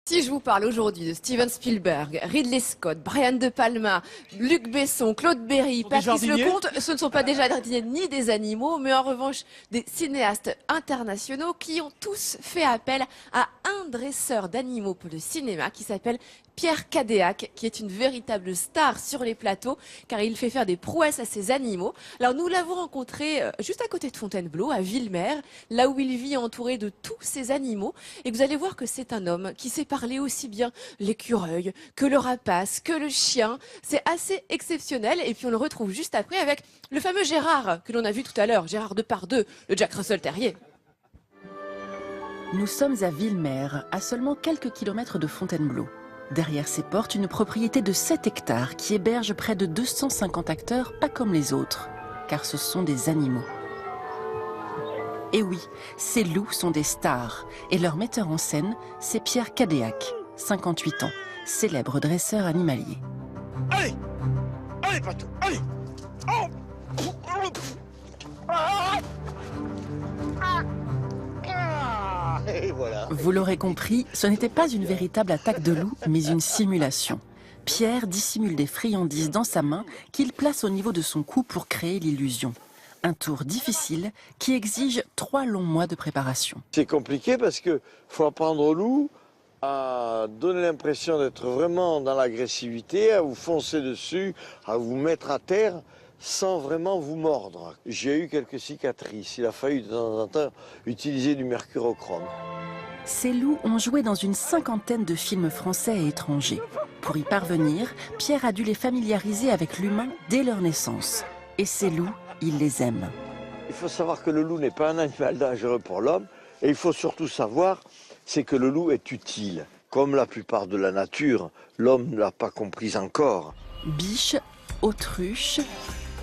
Si je vous parle aujourd'hui de Steven Spielberg, Ridley Scott, Brian De Palma, Luc Besson, Claude Berry, Patrice Lecomte, ce ne sont pas des jardiniers ni des animaux, mais en revanche des cinéastes internationaux qui ont tous fait appel à un dresseur d'animaux pour le cinéma qui s'appelle Pierre Cadéac, qui est une véritable star sur les plateaux, car il fait faire des prouesses à ses animaux. Alors nous l'avons rencontré juste à côté de Fontainebleau, à Villemer, là où il vit entouré de tous ses animaux. Et vous allez voir que c'est un homme qui sait parler aussi bien l'écureuil que le rapace, que le chien. C'est assez exceptionnel. Et puis on le retrouve juste après avec le fameux Gérard, que l'on a vu tout à l'heure, Gérard Depardieu, le Jack Russell Terrier. Nous sommes à Villemer, à seulement quelques kilomètres de Fontainebleau. Derrière ses portes, une propriété de 7 hectares qui héberge près de 250 acteurs, pas comme les autres, car ce sont des animaux. Et oui, ces loups sont des stars, et leur metteur en scène, c'est Pierre Cadéac, 58 ans, célèbre dresseur animalier. Allez, allez Patou, allez. Et voilà. Vous l'aurez compris, ce n'était pas une véritable attaque de loup, mais une simulation. Pierre dissimule des friandises dans sa main qu'il place au niveau de son cou pour créer l'illusion. Un tour difficile qui exige 3 longs mois de préparation. C'est compliqué parce qu'il faut apprendre au loup à donner l'impression d'être vraiment dans l'agressivité, à vous foncer dessus, à vous mettre à terre sans vraiment vous mordre. J'ai eu quelques cicatrices. Il a fallu de temps en temps utiliser du mercurochrome. Ces loups ont joué dans une 50aine de films français et étrangers. Pour y parvenir, Pierre a dû les familiariser avec l'humain dès leur naissance. Et ces loups, il les aime. Il faut savoir que le loup n'est pas un animal dangereux pour l'homme. Et il faut surtout savoir, c'est que le loup est utile. Comme la plupart de la nature, l'homme ne l'a pas compris encore. Biche, autruche,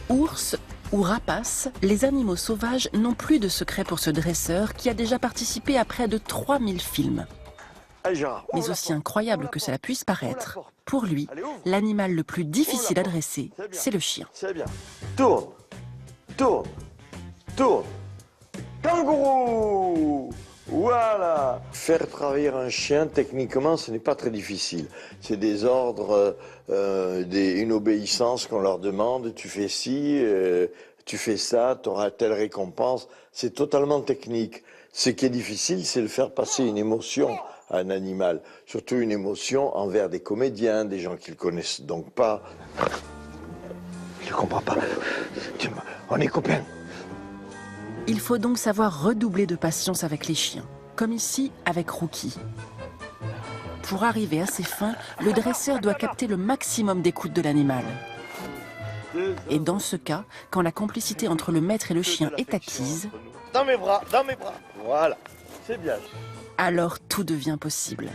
ours ou rapace, les animaux sauvages n'ont plus de secret pour ce dresseur qui a déjà participé à près de 3000 films. Allez, Gérard, Mais aussi incroyable que cela puisse paraître, pour lui, l'animal le plus difficile à dresser, c'est le chien. c'est bien. Tourne, tourne, tourne. Kangourou! Voilà. Faire travailler un chien, techniquement, ce n'est pas très difficile. C'est des ordres, une obéissance qu'on leur demande. Tu fais ci, tu fais ça, tu auras telle récompense. C'est totalement technique. Ce qui est difficile, c'est de faire passer une émotion à un animal. Surtout une émotion envers des comédiens, des gens qu'ils connaissent donc pas. Je ne comprends pas. On est copains. Il faut donc savoir redoubler de patience avec les chiens, comme ici avec Rookie. Pour arriver à ses fins, le dresseur doit capter le maximum d'écoute de l'animal. Et dans ce cas, quand la complicité entre le maître et le chien est acquise, Dans mes bras, voilà, c'est bien. alors tout devient possible.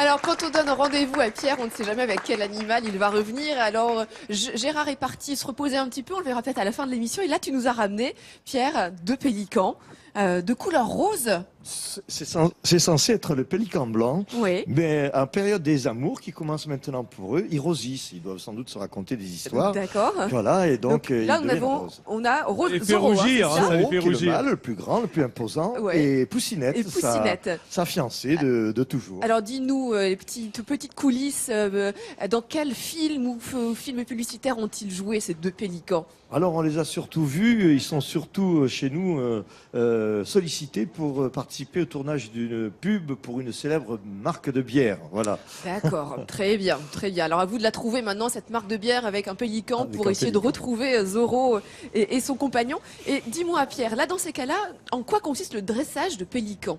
Alors, quand on donne rendez-vous à Pierre, on ne sait jamais avec quel animal il va revenir. Alors, Gérard est parti se reposer un petit peu. On le verra peut-être à la fin de l'émission. Et là, tu nous as ramené, Pierre, 2 pélicans de couleur rose. C'est censé être le pélican blanc, Oui. mais en période des amours qui commence maintenant pour eux, ils rosissent. Ils doivent sans doute se raconter des histoires. D'accord. Voilà, et donc là, ils deviennent roses. on a rose, Il fait Zorro, rougir, c'est ça hein, ça les Zorro, fait qui est le rougir. mâle, le plus grand, le plus imposant, Ouais. et Poussinette, Et Poussinette. Sa fiancée de toujours. Alors, dis-nous, les petites coulisses, dans quel film ou film publicitaire ont-ils joué, ces 2 pélicans? Alors on les a surtout vus, ils sont surtout chez nous sollicités pour participer au tournage d'une pub pour une célèbre marque de bière. Voilà. D'accord, très bien, très bien. Alors à vous de la trouver maintenant, cette marque de bière avec un pélican Avec pour un essayer de pélican. retrouver Zorro et son compagnon. Et dis-moi Pierre, là dans ces cas-là, en quoi consiste le dressage de pélicans?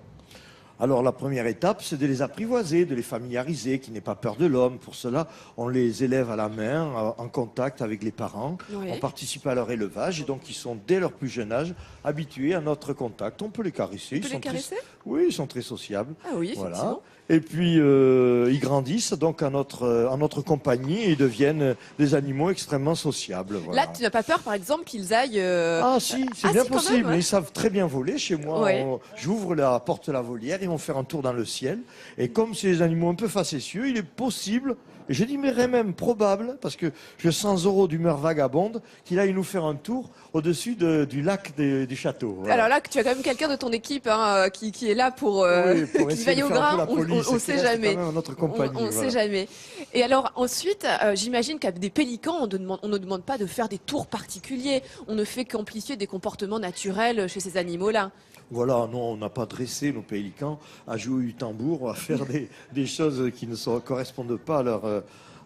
Alors la première étape, c'est de les apprivoiser, de les familiariser, qu'ils n'aient pas peur de l'homme. Pour cela, on les élève à la main, en contact avec les parents. Oui. On participe à leur élevage et donc ils sont dès leur plus jeune âge habitués à notre contact. On peut les caresser. On peut les caresser? Oui, ils sont très sociables. Ah oui, effectivement. Voilà. Et puis ils grandissent donc à notre compagnie et deviennent des animaux extrêmement sociables. Voilà. Là, tu n'as pas peur, par exemple, qu'ils aillent... Ah si, c'est Ah, bien si, quand possible. même, ouais. Ils savent très bien voler. Chez moi, Ouais. j'ouvre la porte de la volière, ils vont faire un tour dans le ciel. Et comme c'est des animaux un peu facétieux, il est possible Et je dirais même probable, parce que je sens Zorro d'humeur vagabonde, qu'il aille nous faire un tour au-dessus du lac du château. Voilà. Alors là, tu as quand même quelqu'un de ton équipe qui est là pour qui essayer veille de au faire un peu grain. la police, On qui sait reste jamais. quand même notre compagnie, On voilà. sait jamais. Et alors ensuite, j'imagine qu'avec des pélicans, on ne demande pas de faire des tours particuliers. On ne fait qu'amplifier des comportements naturels chez ces animaux-là. Voilà, non, on n'a pas dressé nos pélicans à jouer du tambour, à faire des choses qui ne correspondent pas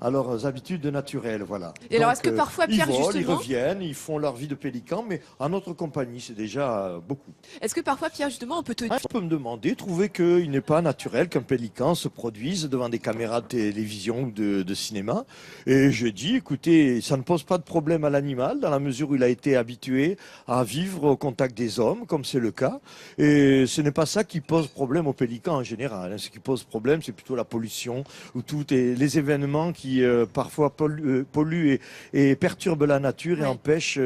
à leurs habitudes naturelles, voilà. Et alors, Donc, est-ce que parfois, Pierre, ils volent, justement, ils reviennent, ils font leur vie de pélican, mais à notre compagnie, c'est déjà beaucoup. est-ce que parfois, Pierre, justement, on peut te On peut me demander, trouver qu'il n'est pas naturel qu'un pélican se produise devant des caméras de télévision ou de cinéma. Et je dis, écoutez, ça ne pose pas de problème à l'animal, dans la mesure où il a été habitué à vivre au contact des hommes, comme c'est le cas. Et ce n'est pas ça qui pose problème aux pélicans en général. Ce qui pose problème, c'est plutôt la pollution, ou tous les événements qui parfois polluent et perturbent la nature et empêchent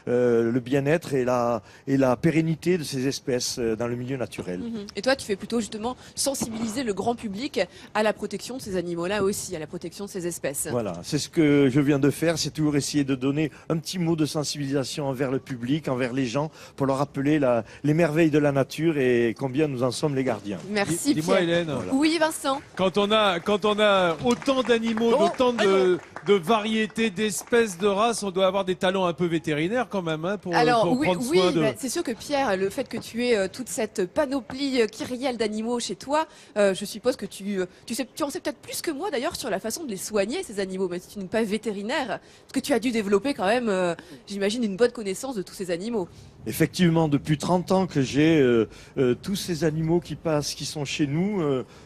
le bien-être et la pérennité de ces espèces dans le milieu naturel. Et toi, tu fais plutôt justement sensibiliser le grand public à la protection de ces animaux-là aussi, à la protection de ces espèces. Voilà, c'est ce que je viens de faire, c'est toujours essayer de donner un petit mot de sensibilisation envers le public, envers les gens, pour leur rappeler les merveilles de la nature et combien nous en sommes les gardiens. Merci Dis-moi, Pierre. Hélène. Voilà. Oui, Vincent. Quand on a autant d'animaux, d'autant de variétés, d'espèces, de races, on doit avoir des talents un peu vétérinaires quand même pour prendre soin de... c'est sûr que Pierre, le fait que tu aies toute cette panoplie kyrielle d'animaux chez toi, je suppose que tu en sais peut-être plus que moi d'ailleurs sur la façon de les soigner ces animaux, même si tu n'es pas vétérinaire, parce que tu as dû développer quand même, j'imagine, une bonne connaissance de tous ces animaux. Effectivement, depuis 30 ans que j'ai tous ces animaux qui sont chez nous,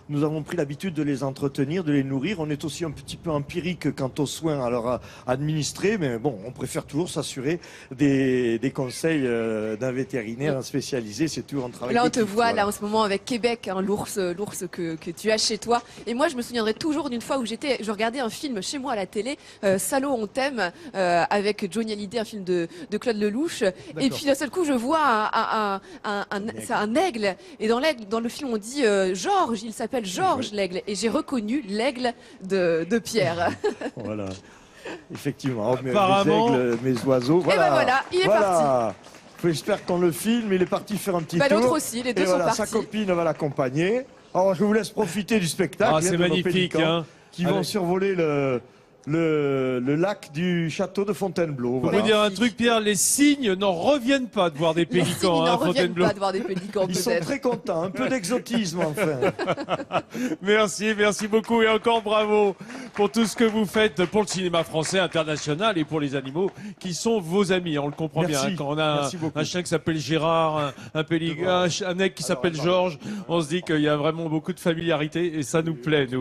nous avons pris l'habitude de les entretenir, de les nourrir. On est aussi un petit peu empirique quant aux soins à leur administrer, mais bon, on préfère toujours s'assurer des conseils d'un vétérinaire spécialisé. C'est toujours un travail Là, on d'équipe, te voit voilà. là en ce moment avec Québec, hein, l'ours que tu as chez toi. Et moi, je me souviendrai toujours d'une fois où je regardais un film chez moi à la télé, Salaud on t'aime, avec Johnny Hallyday, un film de Claude Lelouch. Et puis d'un seul coup, je vois un aigle. Et dans le film, on dit Georges, il s'appelle Georges l'aigle. Et j'ai reconnu l'aigle de Pierre. Voilà. Effectivement, Apparemment... mes aigles, mes oiseaux. Voilà. Et ben voilà, il est parti. J'espère qu'on le filme. Il est parti faire un petit tour. L'autre aussi, les deux et sont voilà, partis. sa copine va l'accompagner. Alors, je vous laisse profiter du spectacle. Ah, c'est de nos magnifique, pélicans hein. qui vont survoler le lac du château de Fontainebleau. Pour Voilà. vous dire un truc, Pierre, les cygnes n'en reviennent pas de voir des Les pélicans cygnes à n'en reviennent Fontainebleau. pas de voir des pélicans, Ils sont peut-être. très contents. Un peu d'exotisme, enfin. Merci beaucoup et encore bravo pour tout ce que vous faites pour le cinéma français international et pour les animaux qui sont vos amis. On le comprend Merci. bien. Quand on a un chien qui s'appelle Gérard, un pélican, un aigle qui s'appelle Georges, on se dit qu'il y a vraiment beaucoup de familiarité et ça nous plaît, nous.